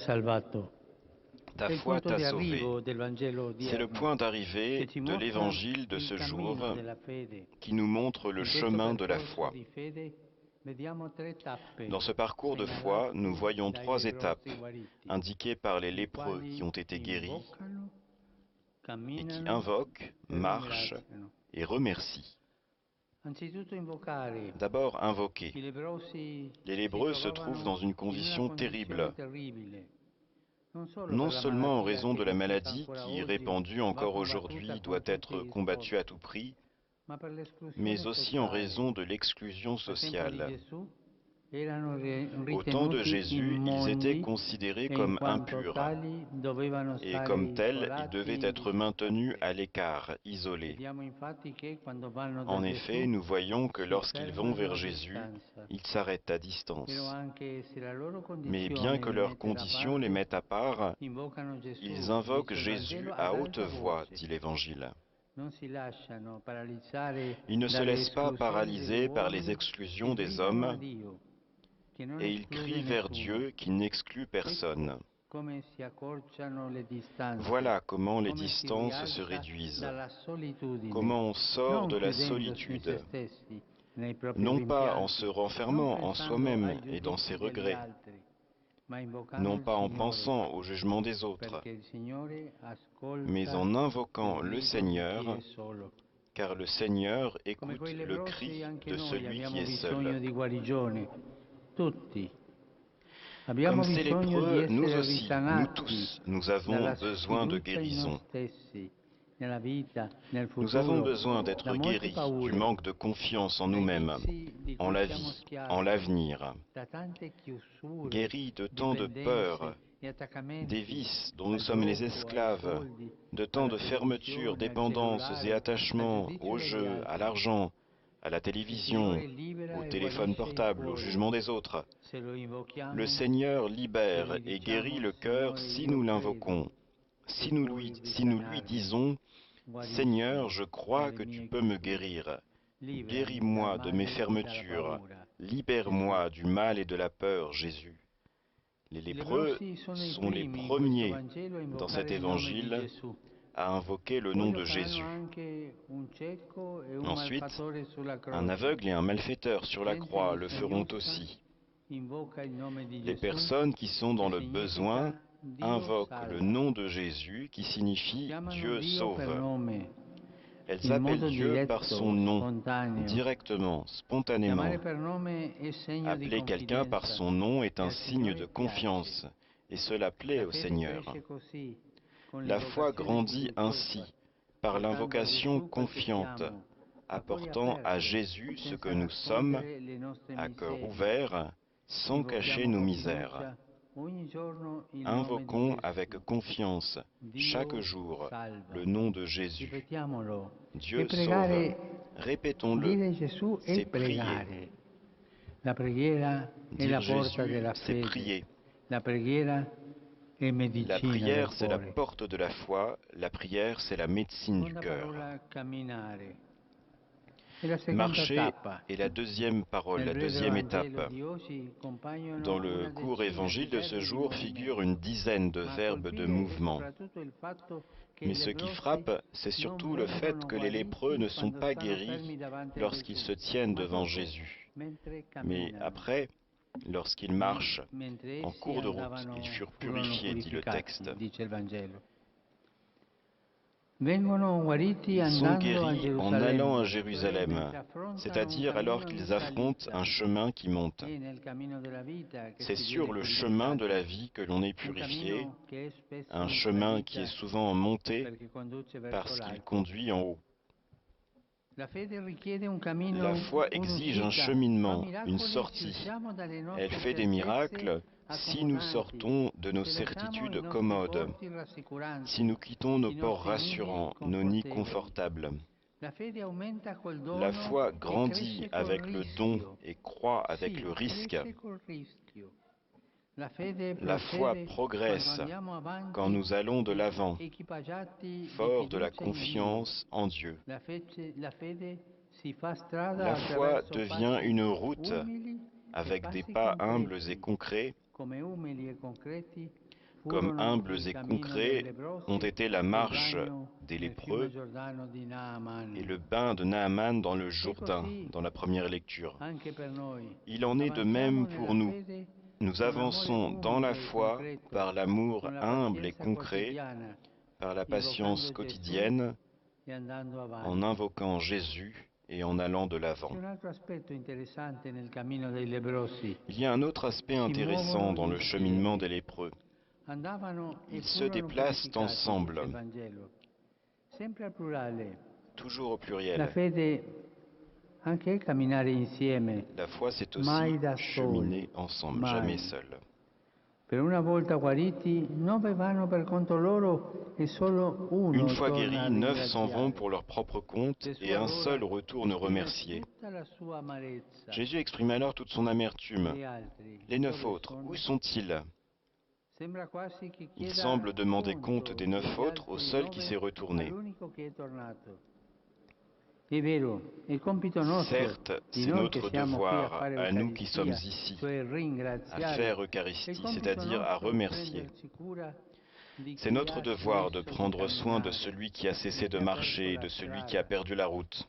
salvato. Ta È il foi punto t'a di sauvé. arrivo del Vangelo C'est le odierno point che d'arrivée ci de mostra l'évangile de il ce cammino jour della fede. qui nous montre le In questo chemin de la percorso foi. di fede vediamo tre tappe Dans ce parcours de foi, nous segnalate voyons dai trois étapes lebbrosi guariti, indiquées par les i lépreux qui quali ont été guéris invocano, et qui camminano invoquent, e marchent ringraziano. et remercient. Anzitutto invocare. D'abord, invoquer. I lebbrosi Les si lépreux se trouvent dans trovavano une in una condition condizione terrible, terribile, non solo non per la seulement en malattia raison che de la diffusa maladie ancora qui, oggi répandue va encore combattuta aujourd'hui, doit con tutti être gli combattue à tout sforzi, prix, ma per l'esclusione mais aussi en sociale. raison de l'exclusion Al tempo di sociale. Gesù erano Au temps de ritenuti Jésus, ils étaient immondi considérés e in comme quanto impurs, tali dovevano et stare comme tels, ils devaient isolati être di maintenus sorte. à l'écart, isolés. Vediamo infatti che quando vanno da En effet, Gesù nous voyons que si lorsqu'ils vont fermano vers a Jésus, distanza. ils s'arrêtent à Però distance. anche se la loro Mais bien condizione que li leur mette da condition les parte, mette à part, invocano ils Gesù, invoquent dice il Jésus Vangelo, ad à haute alta voix, voce. dit l'Évangile. Non si lasciano paralizzare Ils ne se dalle laissent pas esclusioni degli paralyser par les uomini exclusions e des gridano a hommes, Dio, che non et ils esclude crient vers nessuno. Dieu qui n'exclut Ecco personne. come si accorciano le distanze, Voilà comment les come si distances se rialza réduisent, dalla solitudine, comment on sort non de la chiudendosi in se solitude, stessi, nei propri non pas en se rimpianti, non renfermant en pensando soi-même ai et dans ses giudizi degli regrets, altri, ma invocando non il pas en Signore, pensant au jugement des autres, perché il Signore mais ascolta en il invoquant le grido di chi è Seigneur, solo. car le Seigneur Come écoute quei le lebbrosi cri anche de noi celui qui abbiamo est seul. bisogno di guarigione, tutti. Comme Abbiamo ces bisogno di lépreux, nous essere aussi, nous risanati tous, nous avons dalla besoin de sfiducia in noi guérison. stessi, nella vita, nel Nous avons futuro, besoin da d'être molte guéris du paure, manque de confiance en dai nous-mêmes, vizi di en cui la siamo vie, en schiavi, l'avenir, da tante chiusure, guéris de tant de dipendenze peurs, e des attaccamenti vices dont nous al sommes les gioco, ai esclaves, soldi, de tant alla de fermetures, televisione, al dépendances et cellulare, al attachements giudizio au degli jeu, à altri. l'argent, à la Il télévision, Signore libera au e téléphone guarisce il portable, au cuore jugement des autres. se lo Le invochiamo, Seigneur se libère gli et guérit diciamo le cœur Signore si io nous credo, l'invoquons, tu puoi si nous lui risanarmi, disons: Seigneur, guariscimi je crois dalle que tu mie peux me chiusure, guérir. liberami dal Guéris-moi de mes male e dalla fermetures. paura. Gesù. Libère-moi du mal et de la peur, Jésus. Les I lépreux lebbrosi sono i sont les primi in questo premiers Vangelo a dans cet invocare il nome di évangile Gesù. à invoquer le nom Poi lo de faranno Jésus. anche un cieco e un Ensuite, malfattore sulla un croce. aveugle et un malfaiteur sur la Gente croix le feront bisognosa aussi. invoca il nome di Les Gesù, personnes qui sont che dans le besoin significa Dio invoquent le salva. nom de Jésus qui signifie Chiamano Dieu Dio per sauve. nome, Elles in appellent modo Dieu par son diretto, nom, spontaneo. directement, Chiamare spontanément. per nome è segno di Appeler quelqu'un par confidenza son nom est e un al signe Signore de piace. confiance, et cela plaît La au fede Seigneur. cresce così, con La foi l'invocazione grandit fiduciosa, ainsi, par portando a l'invocation Gesù quel che confiante, siamo, a cuore apportant à aperto, Jésus ce que senza nous sommes, nascondere le nostre à cœur miserie. ouvert, sans cacher Invochiamo nos con misères. fiducia ogni giorno il nome di Invoquons avec Gesù. confiance, chaque Dio jour, salva. le nom de Jésus. Ripetiamolo. E Dieu sauve. pregare, Répétons-le. dire Gesù è C'est prier. pregare. La preghiera è Dire la porta Jésus, della c'est fede. prier. La preghiera è La medicina del prière, c'est la cuore. porte de la foi. La prière, c'est la médecine du Seconda cœur. parola, camminare. È la seconda Marcher tappa. est la deuxième parole, Nel la breve deuxième Vangelo étape. di oggi Dans compaiono le una court decina di évangile de ce verbi di jour figure une movimento, dizaine de ma a verbes de colpire è mouvement. soprattutto il fatto che i Mais ce qui lebbrosi frappe, c'est non surtout le fait vengono que les lépreux guariti ne sont quando pas stanno guéris fermi davanti a lorsqu'ils Gesù, se tiennent ma devant dopo, Jésus. mentre Mais camminano, après, lorsqu'ils marchent mentre en essi cours de route, ils furent furono purifiés, dit le texte. purificati, dice il Vangelo. Vengono guariti Ils sont andando a guéris en allant à Gerusalemme, cioè Jérusalem, mentre affrontano un c'est-à-dire alors cammino qu'ils in affrontent un salita. chemin qui monte. È nel cammino della vita che C'est si viene sur le chemin de la purificati, vie que l'on est un purifié, cammino che è spesso un in chemin qui est salita souvent en montée perché conduce verso parce qu'il l'alto. conduit en haut. La fede richiede un La cammino, foi exige un un'uscita, fa cheminement, une miracoli se sortie. usciamo dalle Elle nostre fait des certezze miracles si nous accomodanti, sortons de nos se lasciamo i certitudes nostri commodes, porti si rassicuranti, nous quittons nos i ports nostri nidi rassurants, nos nids confortevoli. confortables. La fede aumenta col La dono foi e grandit cresce col avec le don rischio. et croît avec Sì, le risque. cresce col rischio. La fede La foi procede quando progresse andiamo quand avanti nous allons de l'avant, equipaggiati di fort de la fiducia in Dio. confiance en Dieu. La fede si fa strada La foi attraverso devient passi une route umili e avec des passi pas humbles et concreti, concrets, comme humbles et concrets, ont été la marche des lépreux et le bain de Naaman dans le Jourdain, dans la première lecture. Il en est de même pour nous. Nous avançons dans la foi par l'amour humble et concret, par la patience quotidienne, en invoquant Jésus et en allant de l'avant. Il y a un autre aspect intéressant dans le cheminement des lépreux. Ils se déplacent ensemble, toujours au pluriel. La foi, c'est aussi cheminer ensemble, jamais seul. Une fois guéris, 9 s'en vont pour leur propre compte et un seul retourne remercier. Jésus exprime alors toute son amertume. Les 9 autres, où sont-ils? Il semble demander compte des 9 autres au seul qui s'est retourné. Certes, c'est notre devoir, à nous qui sommes ici, à faire Eucharistie, c'est-à-dire à remercier. C'est notre devoir de prendre soin de celui qui a cessé de marcher, de celui qui a perdu la route.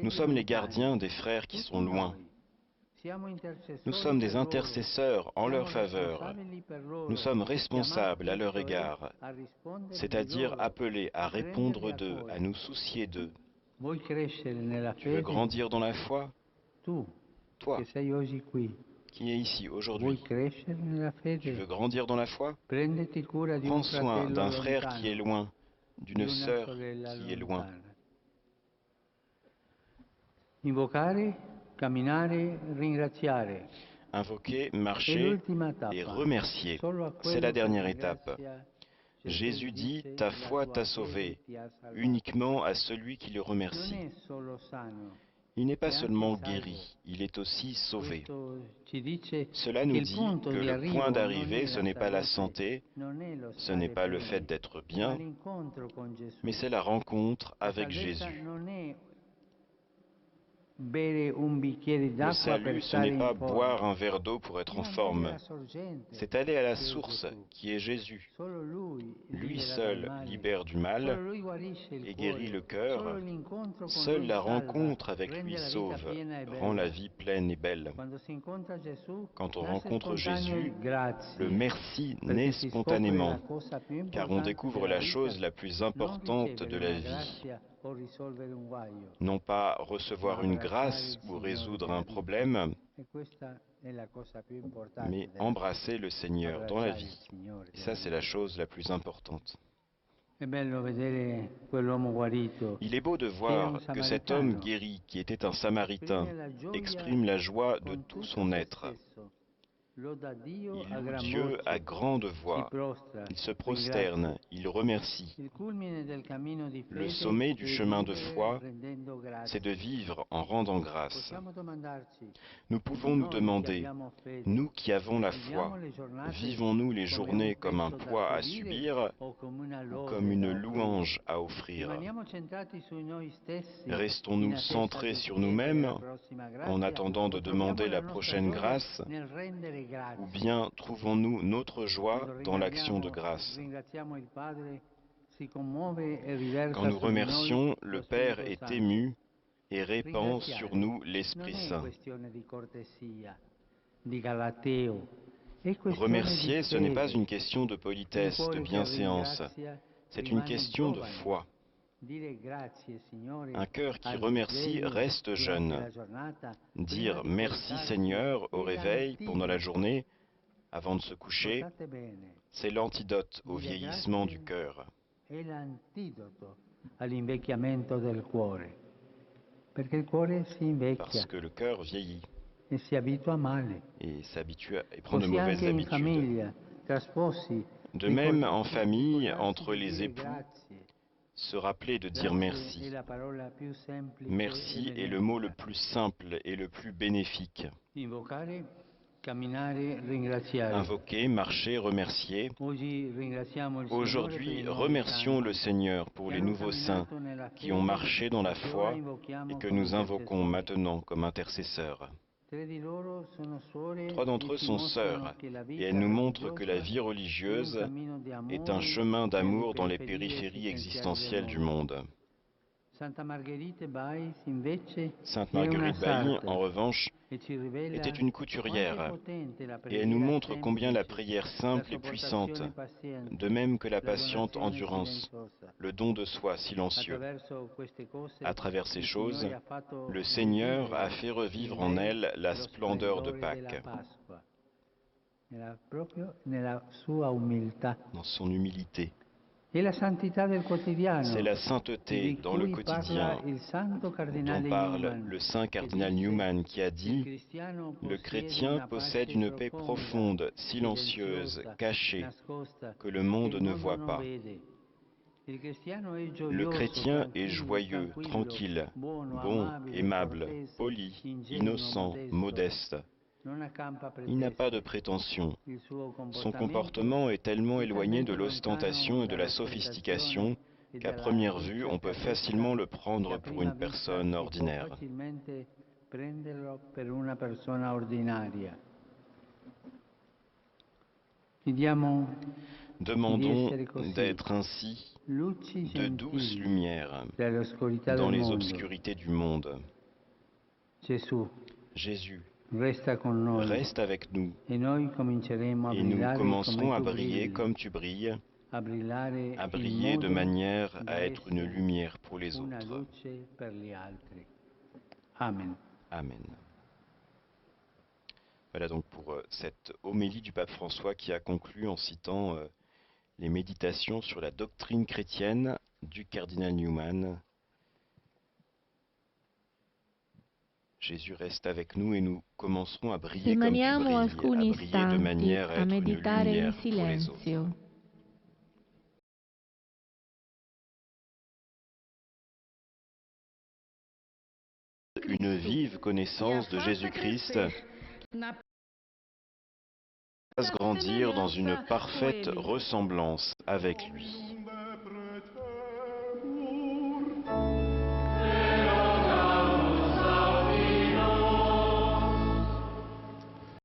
Nous sommes les gardiens des frères qui sont loin. Nous sommes des intercesseurs en leur faveur. Nous sommes responsables à leur égard, c'est-à-dire appelés à répondre d'eux, à nous soucier d'eux. Tu veux grandir dans la foi? Toi, qui es ici aujourd'hui, tu veux grandir dans la foi? Prends soin d'un frère qui est loin, d'une sœur qui est loin. Invoquer, marcher et remercier, c'est la dernière étape. Jésus dit « Ta foi t'a sauvé » uniquement à celui qui le remercie. Il n'est pas seulement guéri, il est aussi sauvé. Cela nous dit que le point d'arrivée, ce n'est pas la santé, ce n'est pas le fait d'être bien, mais c'est la rencontre avec Jésus. Le salut, ce n'est pas boire un verre d'eau pour être en forme, c'est aller à la source qui est Jésus. Lui seul libère du mal et guérit le cœur. Seule la rencontre avec lui sauve, rend la vie pleine et belle. Quand on rencontre Jésus, le merci naît spontanément, car on découvre la chose la plus importante de la vie. Non pas recevoir une grâce ou résoudre un problème, mais embrasser le Seigneur dans la vie. Et ça, c'est la chose la plus importante. Il est beau de voir que cet homme guéri, qui était un Samaritain, exprime la joie de tout son être. Il loue Dieu à grande voix, il se prosterne, il remercie. Le sommet du chemin de foi, c'est de vivre en rendant grâce. Nous pouvons nous demander, nous qui avons la foi, vivons-nous les journées comme un poids à subir ou comme une louange à offrir? Restons-nous centrés sur nous-mêmes en attendant de demander la prochaine grâce, ou bien trouvons-nous notre joie dans l'action de grâce? Quand nous remercions, le Père est ému et répand sur nous l'Esprit Saint. Remercier, ce n'est pas une question de politesse, de bienséance, c'est une question de foi. Un cœur qui remercie reste jeune. Dire merci Seigneur au réveil pendant la journée, avant de se coucher, c'est l'antidote au vieillissement du cœur. Parce que le cœur vieillit et s'habitue et prend de mauvaises habitudes. De même, en famille, entre les époux, se rappeler de dire merci. Merci est le mot le plus simple et le plus bénéfique. Invoquer, marcher, remercier. Aujourd'hui, remercions le Seigneur pour les nouveaux saints qui ont marché dans la foi et que nous invoquons maintenant comme intercesseurs. Trois d'entre eux sont sœurs, et elles nous montrent que la vie religieuse est un chemin d'amour dans les périphéries existentielles du monde. Sainte Marguerite Baïs, en revanche, était une couturière, et elle nous montre combien la prière simple est puissante, de même que la patiente endurance, le don de soi silencieux. À travers ces choses, le Seigneur a fait revivre en elle la splendeur de Pâques, dans son humilité. C'est la sainteté dans le quotidien dont parle le saint cardinal Newman qui a dit « Le chrétien possède une paix profonde, silencieuse, cachée, que le monde ne voit pas. Le chrétien est joyeux, tranquille, bon, aimable, poli, innocent, modeste. Il n'a pas de prétention. Son comportement est tellement éloigné de l'ostentation et de la sophistication qu'à première vue, on peut facilement le prendre pour une personne ordinaire. » Demandons d'être ainsi de douces lumières dans les obscurités du monde. Jésus, reste avec nous et nous commencerons à briller comme tu brilles, à briller de manière à être une lumière pour les autres. Amen. Amen. Voilà donc pour cette homélie du pape François qui a conclu en citant les méditations sur la doctrine chrétienne du cardinal Newman. Jésus reste avec nous et nous commencerons à briller comme tu brilles, à briller de manière à être une lumière pour les autres. Une vive connaissance de Jésus-Christ va se grandir dans une parfaite ressemblance avec lui.